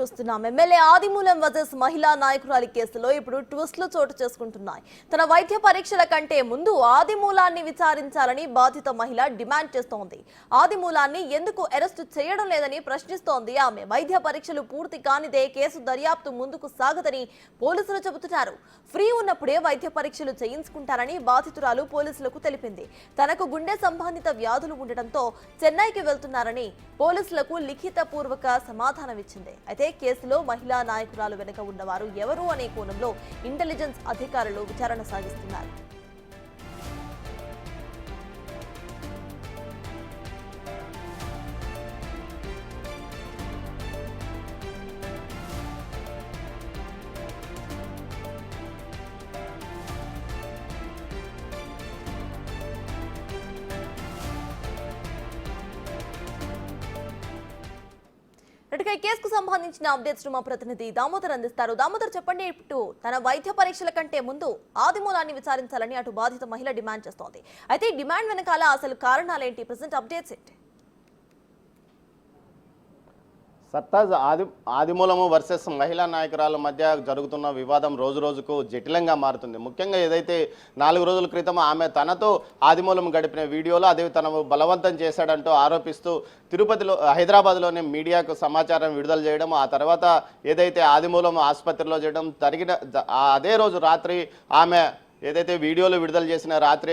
చూస్తున్నాం. ఎమ్మెల్యే ఆదిమూలం వర్సెస్ మహిళా నాయకురాలి కేసులో ఇప్పుడు ట్విస్టులు చోటు చేసుకుంటున్నాయి. తన వైద్య పరీక్షల కంటే ముందు ఆదిమూలాన్ని విచారించాలని బాధిత మహిళ డిమాండ్ చేస్తోంది. ఆదిమూలాన్ని ఎందుకు అరెస్టు చేయడం లేదని ప్రశ్నిస్తోంది ఆమె. వైద్య పరీక్షలు పూర్తి కానిదే కేసు దర్యాప్తు ముందుకు సాగదని పోలీసులు చెబుతున్నారు. ఫ్రీ ఉన్నప్పుడే వైద్య పరీక్షలు చేయించుకుంటారని బాధితురాలు పోలీసులకు తెలిపింది. తనకు గుండె సంబంధిత వ్యాధులు ఉండటంతో చెన్నైకి వెళ్తున్నారని పోలీసులకు లిఖిత పూర్వక సమాధానమిచ్చింది. అయితే కేసులో మహిళా నాయకురాలు వెనుక ఉన్నవారు ఎవరు అనే కోణంలో ఇంటెలిజెన్స్ అధికారులు విచారణ సాగిస్తున్నారు. ఈ కేసుకు సంబంధించిన అప్డేట్స్ మా ప్రతినిధి దామోదర్ అందిస్తారు. దామోదర్, చెప్పండి, ఇటు తన వైద్య పరీక్షల కంటే ముందు ఆదిమూలాన్ని విచారించాలని అటు బాధిత మహిళ డిమాండ్ చేస్తోంది. అయితే ఈ డిమాండ్ వెనకాల అసలు కారణాలేంటి? ప్రెసెంట్ అప్డేట్స్ ఏంటి? సర్తాజ్ ఆదిమూలము వర్సెస్ మహిళా నాయకురాల మధ్య జరుగుతున్న వివాదం రోజు రోజుకు జటిలంగా మారుతుంది. ముఖ్యంగా ఏదైతే 4 రోజుల క్రితం ఆమె తనతో ఆదిమూలం గడిపిన వీడియోలో అదే తనను బలవంతం చేశాడంటూ ఆరోపిస్తూ తిరుపతిలో హైదరాబాద్లోనే మీడియాకు సమాచారం విడుదల చేయడం, ఆ తర్వాత ఏదైతే ఆదిమూలం ఆసుపత్రిలో చేయడం జరిగిన అదే రోజు రాత్రి ఆమె ఏదైతే వీడియోలు విడుదల చేసిన రాత్రి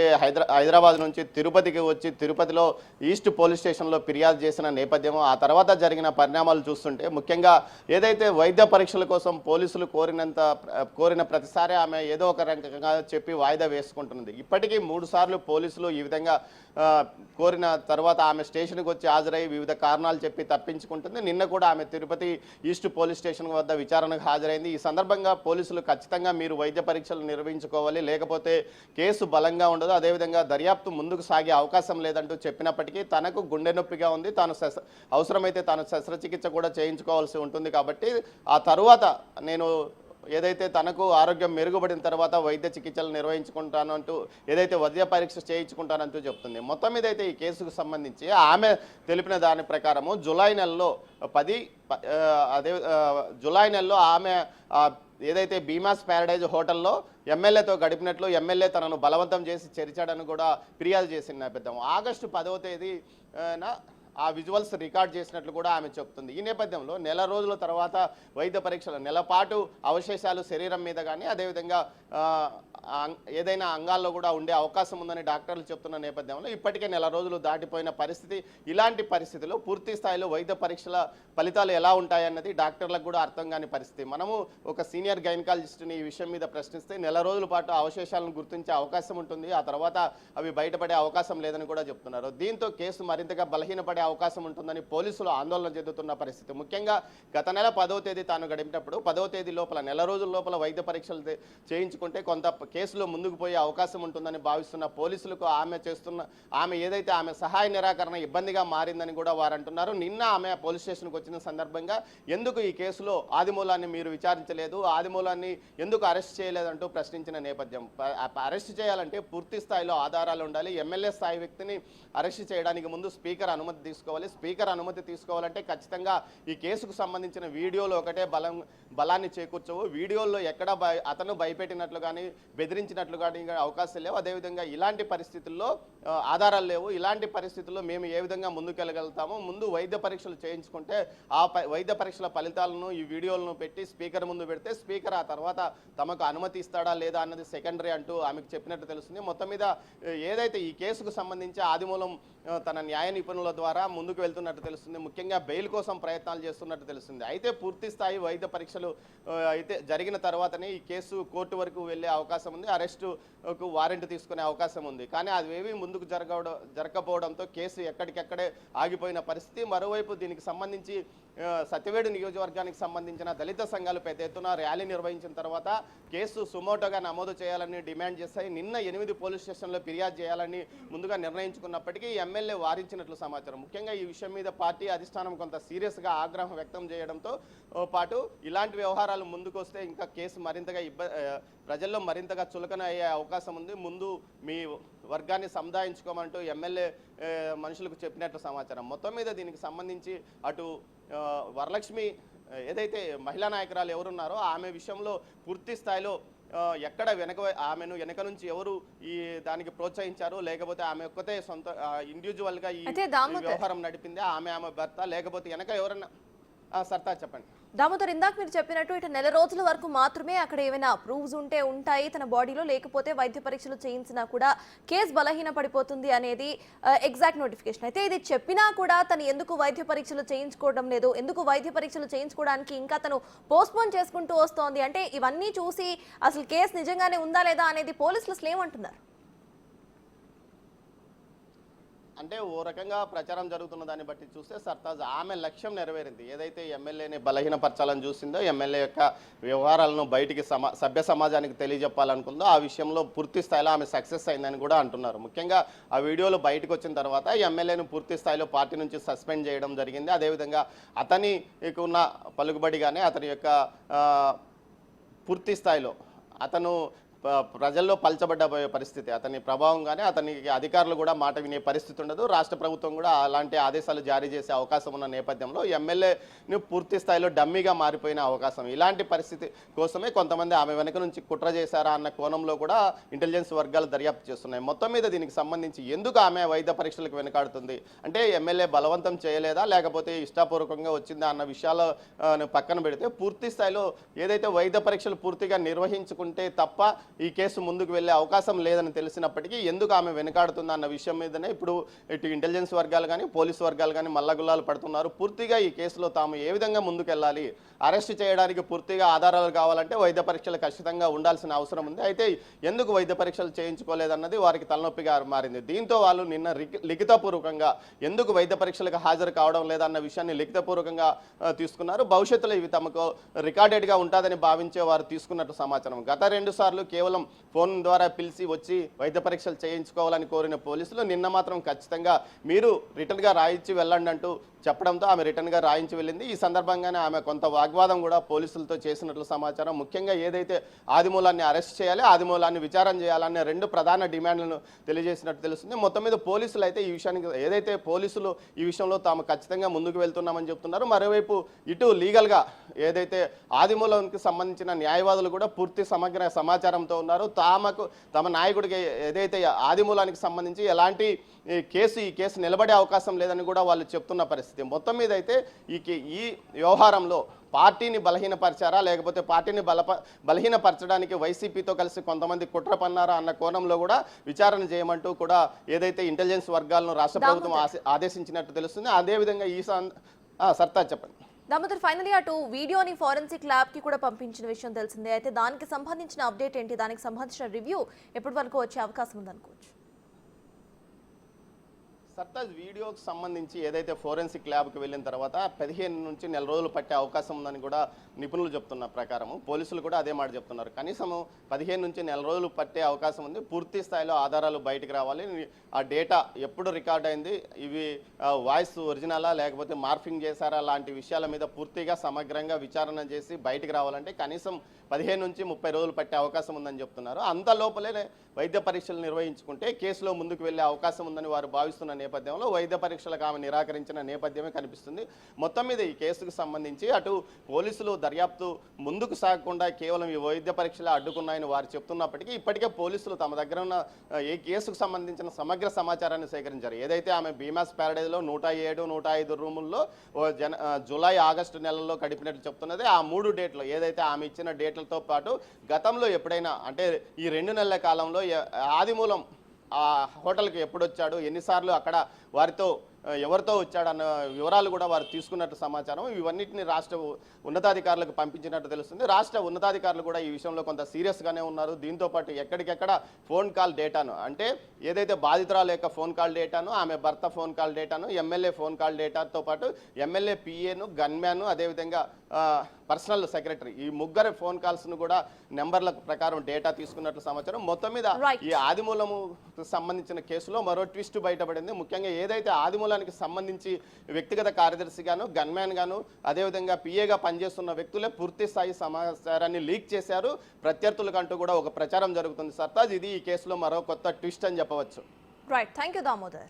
హైదరాబాద్ నుంచి తిరుపతికి వచ్చి తిరుపతిలో ఈస్ట్ పోలీస్ స్టేషన్లో ఫిర్యాదు చేసిన నేపథ్యం, ఆ తర్వాత జరిగిన పరిణామాలు చూస్తుంటే ముఖ్యంగా ఏదైతే వైద్య పరీక్షల కోసం పోలీసులు కోరిన ప్రతిసారి ఆమె ఏదో ఒక రకంగా చెప్పి వాయిదా వేసుకుంటున్నది. ఇప్పటికీ 3 సార్లు పోలీసులు ఈ విధంగా కోరిన తర్వాత ఆమె స్టేషన్కి వచ్చి హాజరై వివిధ కారణాలు చెప్పి తప్పించుకుంటుంది. నిన్న కూడా ఆమె తిరుపతి ఈస్ట్ పోలీస్ స్టేషన్ వద్ద విచారణకు హాజరైంది. ఈ సందర్భంగా పోలీసులు ఖచ్చితంగా మీరు వైద్య పరీక్షలు నిర్వహించుకోవాలి, లేకపోతే కేసు బలంగా ఉండదు, అదేవిధంగా దర్యాప్తు ముందుకు సాగే అవకాశం లేదంటూ చెప్పినప్పటికీ తనకు గుండె నొప్పిగా ఉంది, అవసరమైతే తాను శస్త్రచికిత్స కూడా చేయించుకోవాల్సి ఉంటుంది, కాబట్టి ఆ తరువాత నేను ఏదైతే తనకు ఆరోగ్యం మెరుగుపడిన తర్వాత వైద్య చికిత్సలు నిర్వహించుకుంటానంటూ ఏదైతే వైద్య పరీక్ష చేయించుకుంటానంటూ చెప్తుంది. మొత్తం మీద అయితే ఈ కేసుకు సంబంధించి ఆమె తెలిపిన దాని ప్రకారము జూలై నెలలో జూలై నెలలో ఆమె ఏదైతే భీమాస్ ప్యారడైజ్ హోటల్లో ఎమ్మెల్యేతో గడిపినట్లు ఎమ్మెల్యే తనను బలవంతం చేసి చేర్చాడని కూడా ఫిర్యాదు చేసిన నేపథ్యం. ఆగస్టు 10వ తేదీన ఆ విజువల్స్ రికార్డ్ చేసినట్లు కూడా ఆమె చెప్తుంది. ఈ నేపథ్యంలో నెల రోజుల తర్వాత వైద్య పరీక్షలు, నెలపాటు అవశేషాలు శరీరం మీద కానీ అదేవిధంగా ఏదైనా అంగాల్లో కూడా ఉండే అవకాశం ఉందని డాక్టర్లు చెప్తున్న నేపథ్యంలో ఇప్పటికే నెల రోజులు దాటిపోయిన పరిస్థితి. ఇలాంటి పరిస్థితుల్లో పూర్తి స్థాయిలో వైద్య పరీక్షల ఫలితాలు ఎలా ఉంటాయన్నది డాక్టర్లకు కూడా అర్థం కాని పరిస్థితి. మనము ఒక సీనియర్ గైనకాలజిస్ట్ని ఈ విషయం మీద ప్రశ్నిస్తే నెల రోజుల పాటు అవశేషాలను గుర్తించే అవకాశం ఉంటుంది, ఆ తర్వాత అవి బయటపడే అవకాశం లేదని కూడా చెప్తున్నారు. దీంతో కేసు మరింతగా బలహీనపడే అవకాశం ఉంటుందని పోలీసులు ఆందోళన చెందుతున్న పరిస్థితి. ముఖ్యంగా గత నెల 10వ తేదీ తాను గడిపినప్పుడు 10వ తేదీ లోపల నెల రోజుల లోపల వైద్య పరీక్షలు చేయించుకుంటే కొంత కేసులో ముందుకు పోయే అవకాశం ఉంటుందని భావిస్తున్న పోలీసులకు ఆమె ఏదైతే ఆమె సహాయ నిరాకరణ ఇబ్బందిగా మారిందని కూడా వారు అంటున్నారు. నిన్న ఆమె పోలీస్ స్టేషన్కి వచ్చిన సందర్భంగా ఎందుకు ఈ కేసులో ఆదిమూలాన్ని మీరు విచారించలేదు, ఆదిమూలాన్ని ఎందుకు అరెస్ట్ చేయలేదంటూ ప్రశ్నించిన నేపథ్యం. అరెస్ట్ చేయాలంటే పూర్తి స్థాయిలో ఆధారాలు ఉండాలి. ఎమ్మెల్యే స్థాయి వ్యక్తిని అరెస్ట్ చేయడానికి ముందు స్పీకర్ అనుమతి తీసుకోవాలి. స్పీకర్ అనుమతి తీసుకోవాలంటే ఖచ్చితంగా ఈ కేసుకు సంబంధించిన వీడియోలో ఒకటే బలాన్ని చేకూర్చవు. వీడియోల్లో ఎక్కడ అతను భయపెట్టినట్లు కానీ బెదిరించినట్లు కానీ అవకాశం లేవు. అదేవిధంగా ఇలాంటి పరిస్థితుల్లో ఆధారాలు లేవు. ఇలాంటి పరిస్థితుల్లో మేము ఏ విధంగా ముందుకెళ్ళగలుగుతామో, ముందు వైద్య పరీక్షలు చేయించుకుంటే ఆ వైద్య పరీక్షల ఫలితాలను ఈ వీడియోలను పెట్టి స్పీకర్ ముందు పెడితే స్పీకర్ ఆ తర్వాత తమకు అనుమతి ఇస్తాడా లేదా అన్నది సెకండరీ అంటూ ఆమెకు చెప్పినట్టు తెలుస్తుంది. మొత్తం మీద ఏదైతే ఈ కేసుకు సంబంధించి ఆదిమూలం తన న్యాయ నిపుణుల ద్వారా ముందుకు వెళ్తున్నట్టు తెలుస్తుంది. ముఖ్యంగా బెయిల్ కోసం ప్రయత్నాలు చేస్తున్నట్టు తెలుస్తుంది. అయితే పూర్తి స్థాయి వైద్య పరీక్షలు అయితే జరిగిన తర్వాతనే ఈ కేసు కోర్టు వరకు వెళ్ళే అవకాశం ఉంది, అరెస్టుకు వారెంట్ తీసుకునే అవకాశం ఉంది. కానీ అవేవి ముందుకు జరగకపోవడంతో కేసు ఎక్కడికెక్కడే ఆగిపోయిన పరిస్థితి. మరోవైపు దీనికి సంబంధించి సత్యవేడు నియోజకవర్గానికి సంబంధించిన దళిత సంఘాలు పెద్ద ఎత్తున ర్యాలీ నిర్వహించిన తర్వాత కేసు సుమోటోగా నమోదు చేయాలని డిమాండ్ చేస్తాయి. నిన్న 8 పోలీస్ స్టేషన్లో ఫిర్యాదు చేయాలని ముందుగా నిర్ణయించుకున్నప్పటికీ ఎమ్మెల్యే వారించినట్లు సమాచారం. ముఖ్యంగా ఈ విషయం మీద పార్టీ అధిష్టానం కొంత సీరియస్గా ఆగ్రహం వ్యక్తం చేయడంతో పాటు ఇలాంటి వ్యవహారాలు ముందుకు వస్తే ఇంకా కేసు మరింతగా ప్రజల్లో మరింతగా చులకన అయ్యే అవకాశం ఉంది. ముందు మీ వర్గాన్ని సముదాయించుకోమంటూ ఎమ్మెల్యే మనుషులకు చెప్పినట్లు సమాచారం. మొత్తం మీద దీనికి సంబంధించి అటు వరలక్ష్మి ఏదైతే మహిళా నాయకురాలు ఎవరున్నారో ఆమె విషయంలో పూర్తి స్థాయిలో ఎక్కడ ఆమెను వెనక నుంచి ఎవరు ఈ దానికి ప్రోత్సహించారు, లేకపోతే ఆమె ఒక్కతే సొంత ఇండివిజువల్గా ఈ వ్యవహారం నడిపింది, ఆమె భర్త, లేకపోతే వెనక ఎవరన్నా సర్తా చెప్పండి. దామోదర్, ఇందాక మీరు చెప్పినట్టు ఇటు నెల రోజుల వరకు మాత్రమే అక్కడ ఏమైనా ప్రూవ్స్ ఉంటే ఉంటాయి తన బాడీలో, లేకపోతే వైద్య పరీక్షలు చేయించినా కూడా కేసు బలహీన పడిపోతుంది అనేది ఎగ్జాక్ట్ నోటిఫికేషన్. అయితే ఇది చెప్పినా కూడా తను ఎందుకు వైద్య పరీక్షలు చేయించుకోవడం లేదు, ఎందుకు వైద్య పరీక్షలు చేయించుకోవడానికి ఇంకా తను పోస్ట్పోన్ చేసుకుంటూ వస్తోంది అంటే ఇవన్నీ చూసి అసలు కేసు నిజంగానే ఉందా లేదా అనేది పోలీసులు అసలు ఏమంటున్నారు? అంటే ఓ రకంగా ప్రచారం జరుగుతున్న దాన్ని బట్టి చూస్తే సర్తాజ్ ఆమె లక్ష్యం నెరవేరింది. ఏదైతే ఎమ్మెల్యేని బలహీనపరచాలని చూసిందో, ఎమ్మెల్యే యొక్క వ్యవహారాలను బయటికి సభ్య సమాజానికి తెలియజెప్పాలనుకుందో, ఆ విషయంలో పూర్తి స్థాయిలో ఆమె సక్సెస్ అయిందని కూడా అంటున్నారు. ముఖ్యంగా ఆ వీడియోలు బయటకు వచ్చిన తర్వాత ఎమ్మెల్యేను పూర్తి స్థాయిలో పార్టీ నుంచి సస్పెండ్ చేయడం జరిగింది. అదేవిధంగా అతనికి ఉన్న పలుకుబడి కానీ అతని యొక్క పూర్తి స్థాయిలో అతను ప్రజల్లో పల్చబడ్డ పరిస్థితి, అతని ప్రభావంగానే అతనికి అధికారులు కూడా మాట వినే పరిస్థితి ఉండదు. రాష్ట్ర ప్రభుత్వం కూడా అలాంటి ఆదేశాలు జారీ చేసే అవకాశం ఉన్న నేపథ్యంలో ఎమ్మెల్యేని పూర్తి స్థాయిలో డమ్మీగా మారిపోయిన అవకాశం. ఇలాంటి పరిస్థితి కోసమే కొంతమంది ఆమె వెనక నుంచి కుట్ర చేశారా అన్న కోణంలో కూడా ఇంటెలిజెన్స్ వర్గాలు దర్యాప్తు చేస్తున్నాయి. మొత్తం మీద దీనికి సంబంధించి ఎందుకు ఆమె వైద్య పరీక్షలకు వెనకాడుతుంది అంటే ఎమ్మెల్యే బలవంతం చేయలేదా, లేకపోతే ఇష్టపూర్వకంగా వచ్చిందా అన్న విషయాలు పక్కన పెడితే పూర్తి స్థాయిలో ఏదైతే వైద్య పరీక్షలు పూర్తిగా నిర్వహించుకుంటే తప్ప ఈ కేసు ముందుకు వెళ్ళే అవకాశం లేదని తెలిసినప్పటికీ ఎందుకు ఆమె వెనకాడుతుందా అన్న విషయం మీదనే ఇప్పుడు ఇటు ఇంటెలిజెన్స్ వర్గాలు కానీ పోలీసు వర్గాలు కానీ మల్లగుల్లాలు పడుతున్నారు. పూర్తిగా ఈ కేసులో తాము ఏ విధంగా ముందుకెళ్ళాలి, అరెస్ట్ చేయడానికి పూర్తిగా ఆధారాలు కావాలంటే వైద్య పరీక్షలు ఖచ్చితంగా ఉండాల్సిన అవసరం ఉంది. అయితే ఎందుకు వైద్య పరీక్షలు చేయించుకోలేదన్నది వారికి తలనొప్పిగా మారింది. దీంతో వాళ్ళు నిన్న లిఖితపూర్వకంగా ఎందుకు వైద్య పరీక్షలకు హాజరు కావడం లేదన్న విషయాన్ని లిఖితపూర్వకంగా తీసుకున్నారు. భవిష్యత్తులో ఇవి తమకు రికార్డెడ్గా ఉంటుందని భావించే వారు తీసుకున్నట్టు సమాచారం. గత 2 సార్లు కేవలం ఫోన్ ద్వారా పిలిచి వచ్చి వైద్య పరీక్షలు చేయించుకోవాలని కోరిన పోలీసులు నిన్న మాత్రం ఖచ్చితంగా మీరు రిటర్న్గా రాయించి వెళ్ళండి అంటూ చెప్పడంతో ఆమె రిటర్న్గా రాయించి వెళ్ళింది. ఈ సందర్భంగానే ఆమె కొంత వాగ్వాదం కూడా పోలీసులతో చేసినట్లు సమాచారం. ముఖ్యంగా ఏదైతే ఆదిమూలాన్ని అరెస్ట్ చేయాలి, ఆదిమూలాన్ని విచారణ చేయాలనే 2 ప్రధాన డిమాండ్లను తెలియజేసినట్టు తెలుస్తుంది. మొత్తం మీద పోలీసులు అయితే ఈ విషయానికి ఏదైతే పోలీసులు ఈ విషయంలో తాము ఖచ్చితంగా ముందుకు వెళ్తున్నామని చెప్తున్నారు. మరోవైపు ఇటు లీగల్గా ఏదైతే ఆదిమూలానికి సంబంధించిన న్యాయవాదులు కూడా పూర్తి సమగ్ర సమాచారంతో ఉన్నారు. తమ నాయకుడికి ఏదైతే ఆదిమూలానికి సంబంధించి ఎలాంటి ఈ కేసు నిలబడే అవకాశం లేదని కూడా వాళ్ళు చెప్తున్న పరిస్థితి. మొత్తం మీద అయితే ఈ వ్యవహారంలో పార్టీని బలహీనపరిచారా, లేకపోతే పార్టీని బలహీనపరచడానికి వైసీపీతో కలిసి కొంతమంది కుట్ర పన్నారా అన్న కోణంలో కూడా విచారణ చేయమంటూ కూడా ఏదైతే ఇంటెలిజెన్స్ వర్గాలను రాష్ట్ర ప్రభుత్వం ఆదేశించినట్టు తెలుస్తుంది. అదేవిధంగా సర్తా చెప్పండి. దామోదర్, ఫైనలీ అటు వీడియోని ఫోరెన్సిక్ ల్యాబ్ కి కూడా పంపించిన విషయం తెలిసిందే. అయితే దానికి సంబంధించిన అప్డేట్ ఏంటి, దానికి సంబంధించిన రివ్యూ ఎప్పటి వరకు వచ్చే అవకాశం ఉందనుకోవచ్చు? సర్తాజ్ వీడియోకి సంబంధించి ఏదైతే ఫోరెన్సిక్ ల్యాబ్కి వెళ్ళిన తర్వాత 15 నుంచి నెల రోజులు పట్టే అవకాశం ఉందని కూడా నిపుణులు చెప్తున్న ప్రకారము, పోలీసులు కూడా అదే మాట చెప్తున్నారు. కనీసం 15 నుంచి నెల రోజులు పట్టే అవకాశం ఉంది. పూర్తి స్థాయిలో ఆధారాలు బయటికి రావాలి. ఆ డేటా ఎప్పుడు రికార్డ్ అయింది, ఇవి వాయిస్ ఒరిజినలా లేకపోతే మార్ఫింగ్ చేశారా లాంటి విషయాల మీద పూర్తిగా సమగ్రంగా విచారణ చేసి బయటికి రావాలంటే కనీసం 15 నుంచి 30 రోజులు పట్టే అవకాశం ఉందని చెప్తున్నారు. అంత లోపలే వైద్య పరీక్షలు నిర్వహించుకుంటే కేసులో ముందుకు వెళ్ళే అవకాశం ఉందని వారు భావిస్తున్న నేపథ్యంలో వైద్య పరీక్షలకు ఆమె నిరాకరించిన నేపథ్యమే కనిపిస్తుంది. మొత్తం మీద ఈ కేసుకు సంబంధించి అటు పోలీసులు దర్యాప్తు ముందుకు సాగకుండా కేవలం ఈ వైద్య పరీక్షలు అడ్డుకున్నాయని వారు చెప్తున్నప్పటికీ ఇప్పటికే పోలీసులు తమ దగ్గర ఉన్న ఈ కేసుకు సంబంధించిన సమగ్ర సమాచారాన్ని సేకరించారు. ఏదైతే ఆమె భీమాస్ ప్యారడైజ్లో 107, 105 రూముల్లో జూలై, ఆగస్టు నెలల్లో గడిపినట్లు చెప్తున్నది. ఆ 3 డేట్లు ఏదైతే ఆమె ఇచ్చిన డేట్లతో పాటు గతంలో ఎప్పుడైనా అంటే ఈ 2 నెలల కాలంలో ఆదిమూలం ఆ హోటల్కి ఎప్పుడు వచ్చాడు, ఎన్నిసార్లు అక్కడ వారితో ఎవరితో వచ్చాడన్న వివరాలు కూడా వారు తీసుకున్నట్టు సమాచారం. ఇవన్నిటిని రాష్ట్ర ఉన్నతాధికారులకు పంపించినట్టు తెలుస్తుంది. రాష్ట్ర ఉన్నతాధికారులు కూడా ఈ విషయంలో కొంత సీరియస్గానే ఉన్నారు. దీంతోపాటు ఎక్కడికెక్కడ ఫోన్ కాల్ డేటాను అంటే ఏదైతే బాధితురాల యొక్క ఫోన్ కాల్ డేటాను, ఆమె భర్త ఫోన్ కాల్ డేటాను, ఎమ్మెల్యే ఫోన్ కాల్ డేటాతో పాటు ఎమ్మెల్యే పిఏను, గన్మ్యాను, అదేవిధంగా పర్సనల్ సెక్రటరీ ఈ 3 ఫోన్ కాల్స్ను కూడా నెంబర్ల ప్రకారం డేటా తీసుకున్నట్లు సమాచారం. మొత్తం మీద ఈ ఆదిమూలము సంబంధించిన కేసులో మరో ట్విస్ట్ బయటపడింది. ముఖ్యంగా ఏదైతే ఆదిమూలానికి సంబంధించి వ్యక్తిగత కార్యదర్శి గాను, గన్మ్యాన్ గాను, అదేవిధంగా పిఏగా పనిచేస్తున్న వ్యక్తులే పూర్తి స్థాయి సమాచారాన్ని లీక్ చేశారు. ప్రత్యర్థులకంటూ కూడా ఒక ప్రచారం జరుగుతుంది. సర్తాజ్ ఇది ఈ కేసులో మరో కొత్త ట్విస్ట్ అని చెప్పవచ్చు. Right, thank you Damodar.